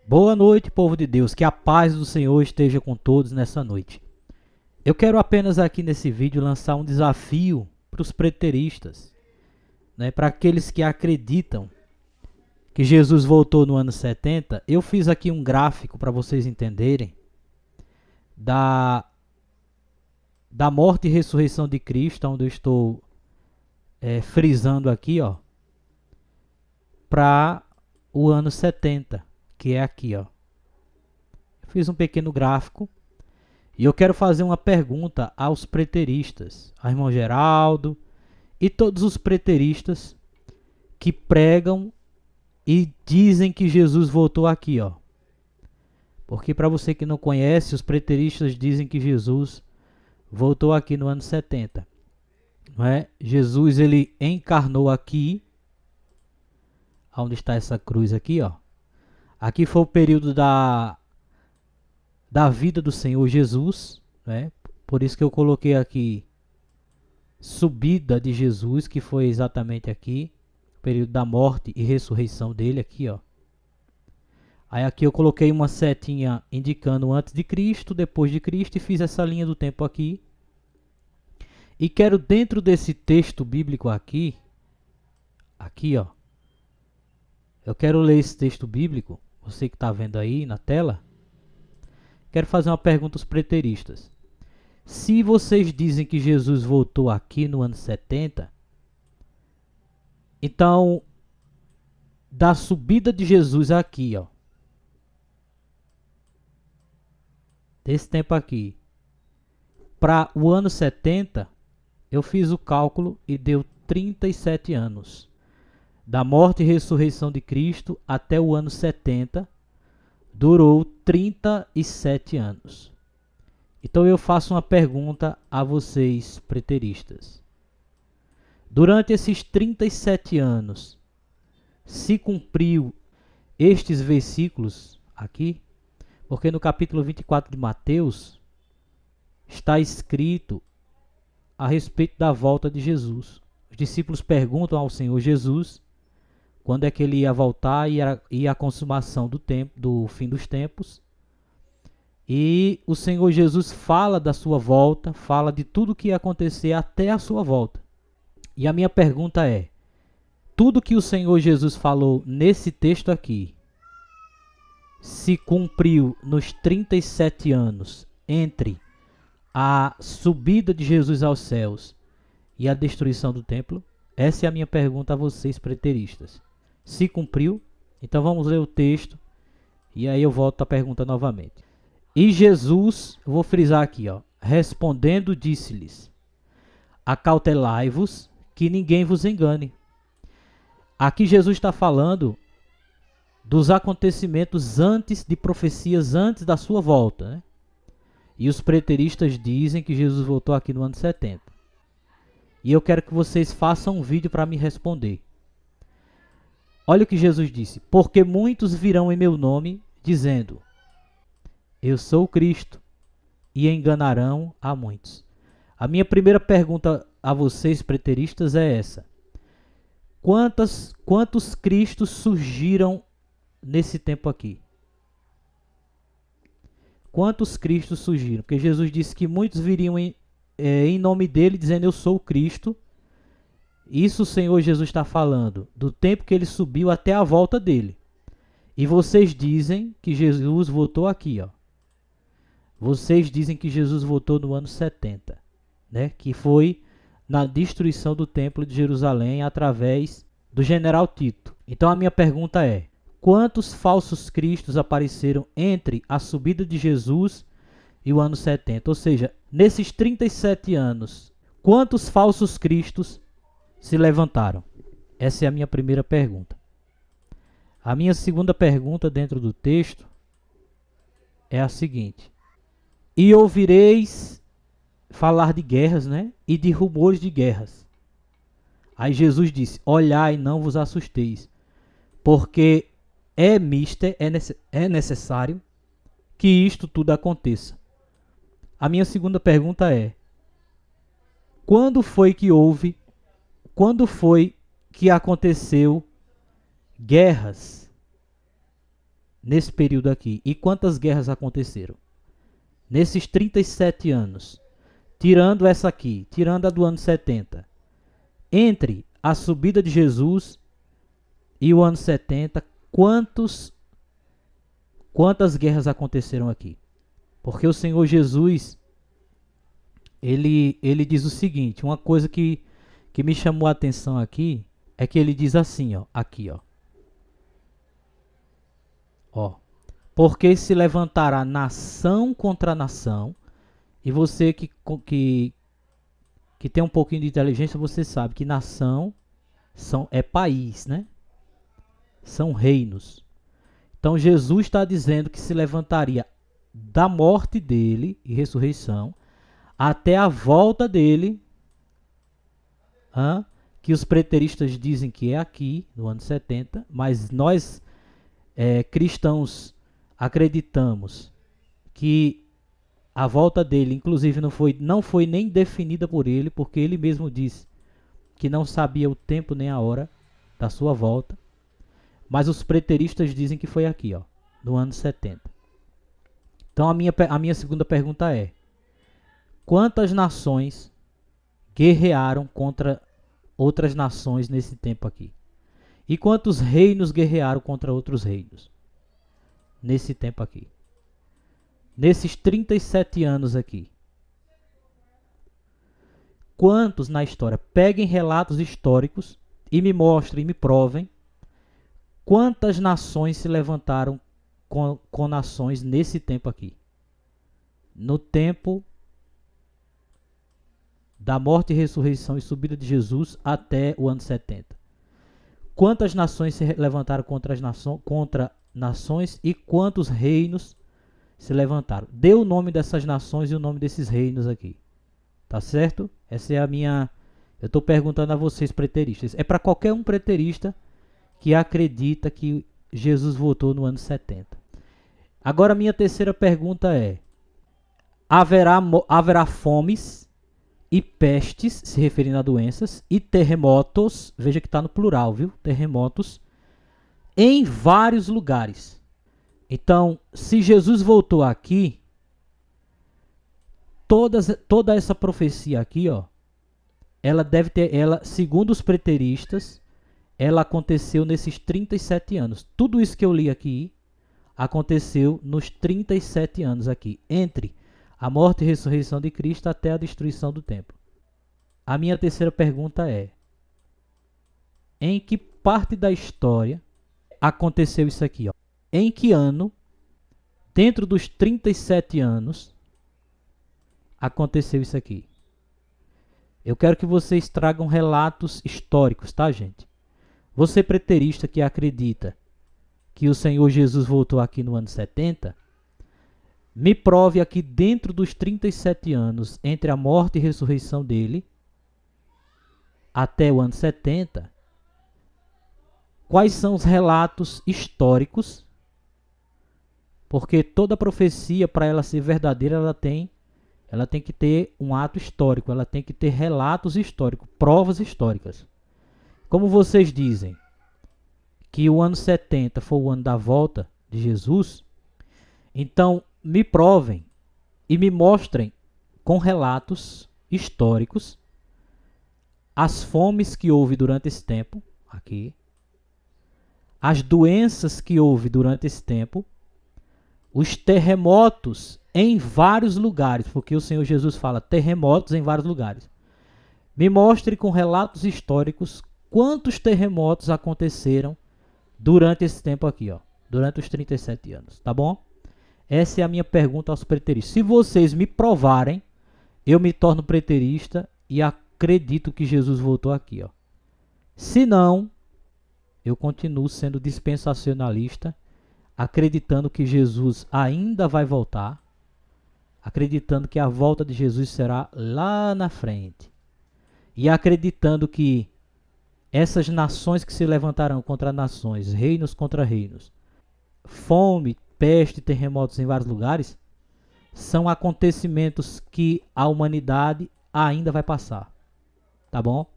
Boa noite, povo de Deus. Que a paz do Senhor esteja com todos nessa noite. Eu quero apenas aqui nesse vídeo lançar um desafio para os preteristas, né? Para aqueles que acreditam que Jesus voltou no ano 70. Eu fiz aqui um gráfico para vocês entenderem da morte e ressurreição de Cristo, onde eu estou frisando aqui, ó, para o ano 70, que é aqui, ó. Eu fiz um pequeno gráfico e eu quero fazer uma pergunta aos preteristas, ao irmão Geraldo e todos os preteristas que pregam e dizem que Jesus voltou aqui, ó. Porque para você que não conhece, os preteristas dizem que Jesus voltou aqui no ano 70. Não é? Jesus, ele encarnou aqui, onde está essa cruz aqui, ó. Aqui foi o período da vida do Senhor Jesus, né? Por isso que eu coloquei aqui subida de Jesus, que foi exatamente aqui, período da morte e ressurreição dele aqui, ó. Aí aqui eu coloquei uma setinha indicando antes de Cristo, depois de Cristo, e fiz essa linha do tempo aqui. E quero, dentro desse texto bíblico aqui, ó, eu quero ler esse texto bíblico, você que está vendo aí na tela. Quero fazer uma pergunta aos preteristas. Se vocês dizem que Jesus voltou aqui no ano 70, então, da subida de Jesus aqui, ó, desse tempo aqui, para o ano 70, eu fiz o cálculo e deu 37 anos. Da morte e ressurreição de Cristo até o ano 70, durou 37 anos. Então eu faço uma pergunta a vocês, preteristas. Durante esses 37 anos, se cumpriu estes versículos aqui? Porque no capítulo 24 de Mateus está escrito a respeito da volta de Jesus. Os discípulos perguntam ao Senhor Jesus quando é que ele ia voltar e a consumação do tempo, do fim dos tempos. E o Senhor Jesus fala da sua volta, fala de tudo que ia acontecer até a sua volta. E a minha pergunta é: tudo que o Senhor Jesus falou nesse texto aqui se cumpriu nos 37 anos entre a subida de Jesus aos céus e a destruição do templo? Essa é a minha pergunta a vocês, preteristas. Se cumpriu? Então vamos ler o texto e aí eu volto à pergunta novamente. E Jesus, eu vou frisar aqui, ó, respondendo, disse-lhes: acautelai-vos, que ninguém vos engane. Aqui Jesus está falando dos acontecimentos antes de profecias, antes da sua volta, né? E os preteristas dizem que Jesus voltou aqui no ano 70. E eu quero que vocês façam um vídeo para me responder. Olha o que Jesus disse: porque muitos virão em meu nome, dizendo: eu sou o Cristo, e enganarão a muitos. A minha primeira pergunta a vocês, preteristas, é essa: quantos Cristos surgiram nesse tempo aqui? Quantos Cristos surgiram? Porque Jesus disse que muitos viriam em nome dele, dizendo: eu sou o Cristo. Isso o Senhor Jesus está falando do tempo que ele subiu até a volta dele. E vocês dizem que Jesus voltou aqui, ó. Vocês dizem que Jesus voltou no ano 70, né? Que foi na destruição do templo de Jerusalém através do general Tito. Então a minha pergunta é: quantos falsos cristos apareceram entre a subida de Jesus e o ano 70? Ou seja, nesses 37 anos, quantos falsos cristos se levantaram? Essa é a minha primeira pergunta. A minha segunda pergunta dentro do texto é a seguinte: e ouvireis falar de guerras, né? E de rumores de guerras. Aí Jesus disse: olhai, não vos assusteis, porque é necessário que isto tudo aconteça. A minha segunda pergunta é: quando foi que aconteceu guerras nesse período aqui? E quantas guerras aconteceram? Nesses 37 anos, tirando essa aqui, tirando a do ano 70, entre a subida de Jesus e o ano 70, quantas guerras aconteceram aqui? Porque o Senhor Jesus, ele diz o seguinte, uma coisa que me chamou a atenção aqui, é que ele diz assim, ó, aqui, ó, porque se levantará nação contra nação, e você que tem um pouquinho de inteligência, você sabe que nação é país, né? São reinos. Então Jesus está dizendo que se levantaria da morte dele e ressurreição até a volta dele, que os preteristas dizem que é aqui, no ano 70, mas nós cristãos acreditamos que a volta dele, inclusive, não foi nem definida por ele, porque ele mesmo disse que não sabia o tempo nem a hora da sua volta. Mas os preteristas dizem que foi aqui, ó, no ano 70. Então a minha segunda pergunta é: quantas nações guerrearam contra outras nações nesse tempo aqui? E quantos reinos guerrearam contra outros reinos nesse tempo aqui? Nesses 37 anos aqui. Quantos na história? Peguem relatos históricos e me mostrem, me provem quantas nações se levantaram com nações nesse tempo aqui. No tempo da morte, ressurreição e subida de Jesus até o ano 70. Quantas nações se levantaram contra nações e quantos reinos se levantaram? Dê o nome dessas nações e o nome desses reinos aqui. Tá certo? Essa é a minha... Eu estou perguntando a vocês, preteristas. É para qualquer um preterista que acredita que Jesus voltou no ano 70. Agora, minha terceira pergunta é: haverá fomes e pestes, se referindo a doenças, e terremotos, veja que está no plural, viu? Terremotos, em vários lugares. Então, se Jesus voltou aqui, toda essa profecia aqui, ó, segundo os preteristas, ela aconteceu nesses 37 anos. Tudo isso que eu li aqui aconteceu nos 37 anos aqui, entre a morte e ressurreição de Cristo até a destruição do templo. A minha terceira pergunta é: em que parte da história aconteceu isso aqui, ó? Em que ano, dentro dos 37 anos, aconteceu isso aqui? Eu quero que vocês tragam relatos históricos, tá, gente? Você preterista que acredita que o Senhor Jesus voltou aqui no ano 70, me prove aqui dentro dos 37 anos, entre a morte e ressurreição dele, até o ano 70, quais são os relatos históricos, porque toda profecia, para ela ser verdadeira, ela tem que ter um ato histórico, ela tem que ter relatos históricos, provas históricas. Como vocês dizem que o ano 70 foi o ano da volta de Jesus, então me provem e me mostrem com relatos históricos as fomes que houve durante esse tempo, aqui, as doenças que houve durante esse tempo, os terremotos em vários lugares, porque o Senhor Jesus fala terremotos em vários lugares. Me mostre com relatos históricos quantos terremotos aconteceram durante esse tempo aqui, ó, durante os 37 anos, tá bom? Essa é a minha pergunta aos preteristas. Se vocês me provarem, eu me torno preterista e acredito que Jesus voltou aqui, ó. Se não, eu continuo sendo dispensacionalista, acreditando que Jesus ainda vai voltar, acreditando que a volta de Jesus será lá na frente, e acreditando que essas nações que se levantarão contra nações, reinos contra reinos, fome, peste, terremotos em vários lugares, são acontecimentos que a humanidade ainda vai passar. Tá bom?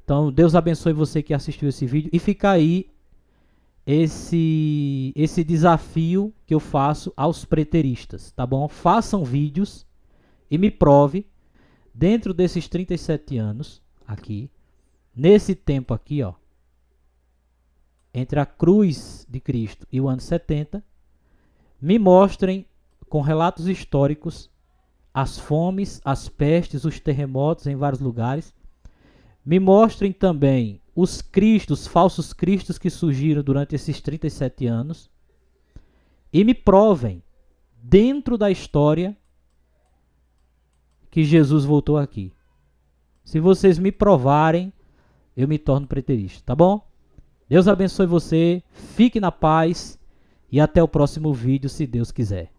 Então, Deus abençoe você que assistiu esse vídeo. E fica aí esse desafio que eu faço aos preteristas, tá bom? Façam vídeos e me prove, dentro desses 37 anos aqui, nesse tempo aqui, ó, entre a cruz de Cristo e o ano 70, me mostrem com relatos históricos as fomes, as pestes, os terremotos em vários lugares. Me mostrem também os cristos, falsos cristos que surgiram durante esses 37 anos. E me provem, dentro da história, que Jesus voltou aqui. Se vocês me provarem, eu me torno preterista, tá bom? Deus abençoe você, fique na paz e até o próximo vídeo, se Deus quiser.